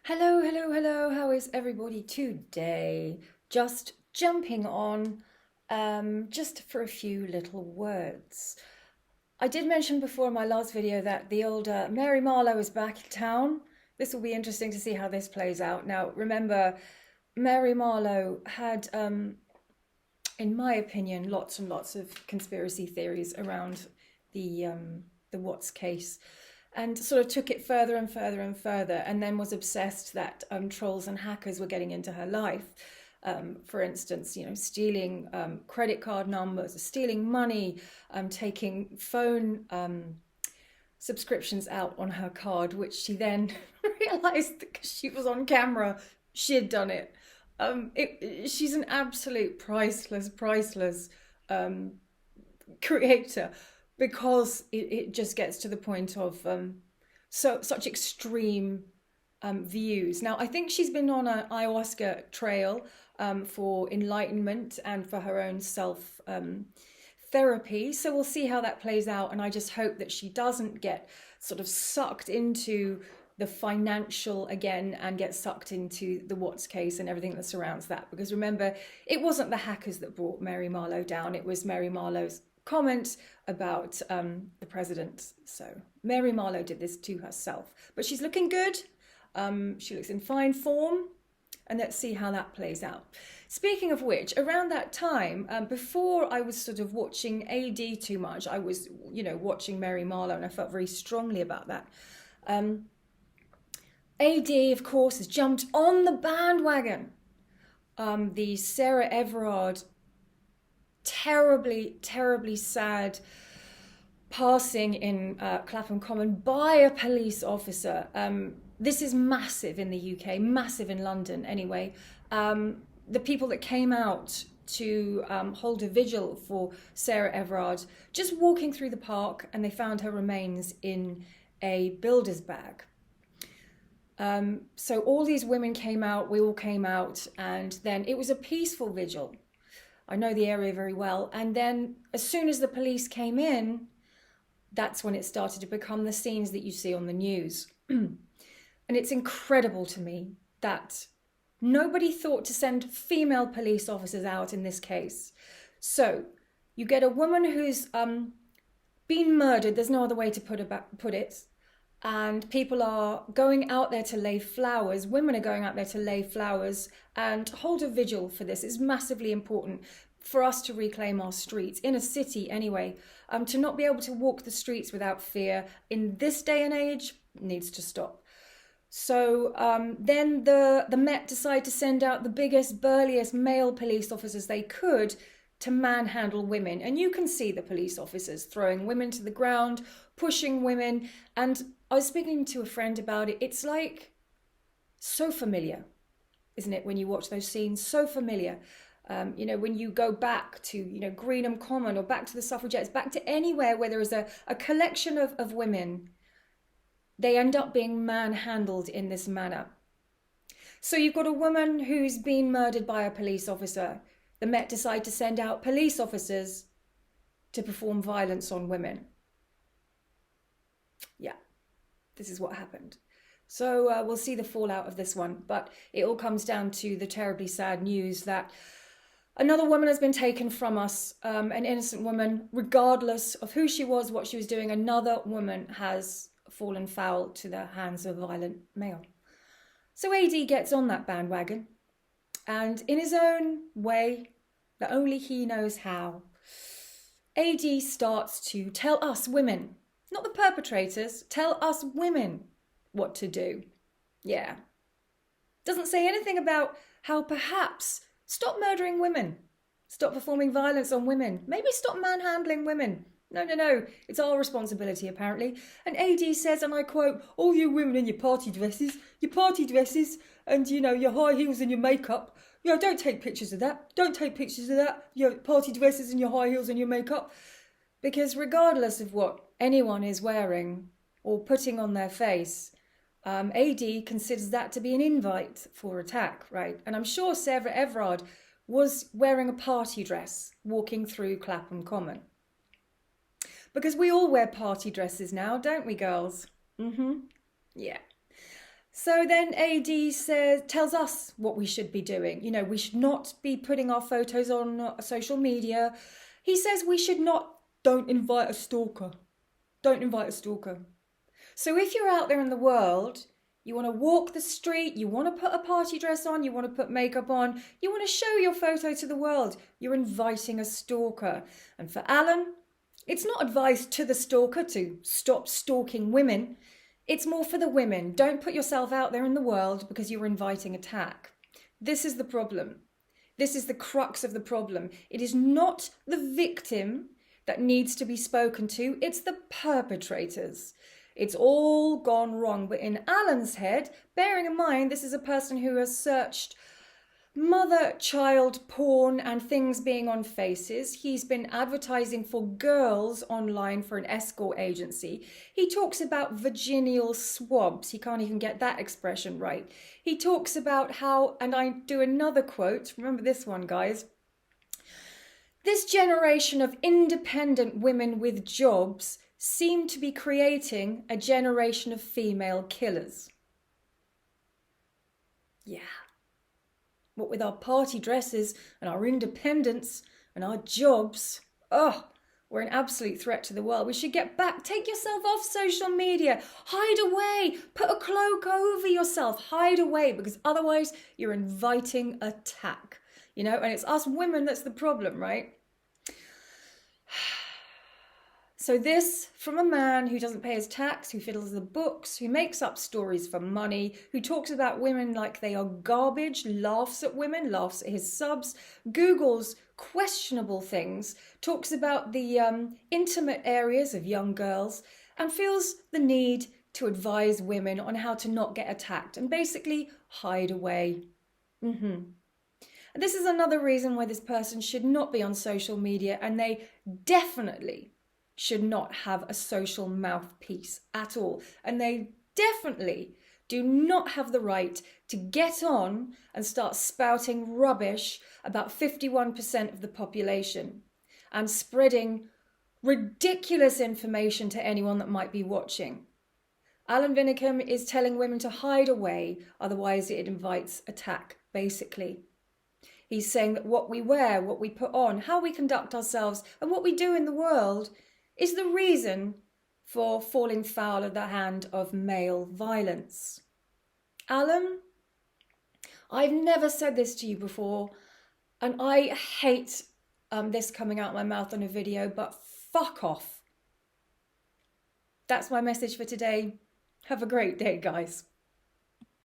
Hello, hello, hello. How is everybody today? Just jumping on just for a few little words. I did mention before in my last video that the old Mary Marlow is back in town. This will be interesting to see how this plays out. Now, remember, Mary Marlow had, in my opinion, lots and lots of conspiracy theories around the Watts case, and sort of took it further and further and further, and then was obsessed that trolls and hackers were getting into her life. For instance, stealing credit card numbers, stealing money, taking phone subscriptions out on her card, which she then realized that because she was on camera, she had done it. She's an absolute priceless um, creator, because it just gets to the point of such extreme views. Now, I think she's been on an ayahuasca trail for enlightenment and for her own self therapy. So we'll see how that plays out. And I just hope that she doesn't get sort of sucked into the financial again and get sucked into the Watts case and everything that surrounds that. Because remember, it wasn't the hackers that brought Mary Marlow down. It was Mary Marlow's comment about the president. So Mary Marlow did this to herself. But she's looking good. She looks in fine form. And let's see how that plays out. Speaking of which, around that time, before I was sort of watching AD too much, I was, watching Mary Marlow, and I felt very strongly about that. AD, of course, has jumped on the bandwagon. The Sarah Everard terribly sad passing in Clapham Common by a police officer. This is massive in the UK, massive in London anyway. The people that came out to hold a vigil for Sarah Everard, just walking through the park, and they found her remains in a builder's bag. So all these women came out, we all came out, and then it was a peaceful vigil. I know the area very well. And then as soon as the police came in, that's when it started to become the scenes that you see on the news. And it's incredible to me that nobody thought to send female police officers out in this case. So you get a woman who's been murdered, there's no other way to put it, and people are going out there to lay flowers. Women are going out there to lay flowers and hold a vigil for this. It's massively important for us to reclaim our streets, in a city anyway. To not be able to walk the streets without fear in this day and age needs to stop. So then the Met decided to send out the biggest, burliest male police officers they could to manhandle women. And you can see the police officers throwing women to the ground, pushing women. And I was speaking to a friend about it. It's like so familiar, isn't it, when you watch those scenes? So familiar. When you go back to, Greenham Common, or back to the suffragettes, back to anywhere where there is a collection of women, they end up being manhandled in this manner. So you've got a woman who's been murdered by a police officer. The Met decide to send out police officers to perform violence on women. Yeah, this is what happened. So we'll see the fallout of this one. But it all comes down to the terribly sad news that another woman has been taken from us, an innocent woman, regardless of who she was, what she was doing. Another woman has fallen foul to the hands of a violent male. So AD gets on that bandwagon, and in his own way, that only he knows how, AD starts to tell us women, not the perpetrators, tell us women what to do. Yeah. Doesn't say anything about how perhaps stop murdering women, stop performing violence on women, maybe stop manhandling women. No, it's our responsibility, apparently. And AD says, and I quote, "All you women in your party dresses, and, your high heels and your makeup, don't take pictures of that. Don't take pictures of that, your party dresses and your high heels and your makeup." Because regardless of what anyone is wearing or putting on their face, AD considers that to be an invite for attack, right? And I'm sure Sarah Everard was wearing a party dress walking through Clapham Common. Because we all wear party dresses now, don't we, girls? Yeah. So then AD tells us what we should be doing. You know, we should not be putting our photos on social media. He says we should not, don't invite a stalker. Don't invite a stalker. So if you're out there in the world, you want to walk the street, you want to put a party dress on, you want to put makeup on, you want to show your photo to the world, you're inviting a stalker. And for Alan, it's not advice to the stalker to stop stalking women. It's more for the women. Don't put yourself out there in the world because you're inviting attack. This is the problem. This is the crux of the problem. It is not the victim that needs to be spoken to. It's the perpetrators. It's all gone wrong. But in Alan's head, bearing in mind this is a person who has searched mother-child porn and things being on faces. He's been advertising for girls online for an escort agency. He talks about vaginal swabs. He can't even get that expression right. He talks about how, and I do another quote, remember this one, guys. This generation of independent women with jobs seem to be creating a generation of female killers. Yeah. What with our party dresses and our independence and our jobs, we're an absolute threat to the world. We should get back. Take yourself off social media. Hide away. Put a cloak over yourself. Hide away, because otherwise you're inviting attack. You know, and it's us women that's the problem, right? So this from a man who doesn't pay his tax, who fiddles the books, who makes up stories for money, who talks about women like they are garbage, laughs at women, laughs at his subs, Googles questionable things, talks about the intimate areas of young girls, and feels the need to advise women on how to not get attacked and basically hide away. And this is another reason why this person should not be on social media, and they definitely should not have a social mouthpiece at all. And they definitely do not have the right to get on and start spouting rubbish about 51% of the population and spreading ridiculous information to anyone that might be watching. Alan Vinnicum is telling women to hide away, otherwise it invites attack, basically. He's saying that what we wear, what we put on, how we conduct ourselves, and what we do in the world is the reason for falling foul of the hand of male violence. Alan, I've never said this to you before, and I hate this coming out of my mouth on a video, but fuck off. That's my message for today. Have a great day, guys.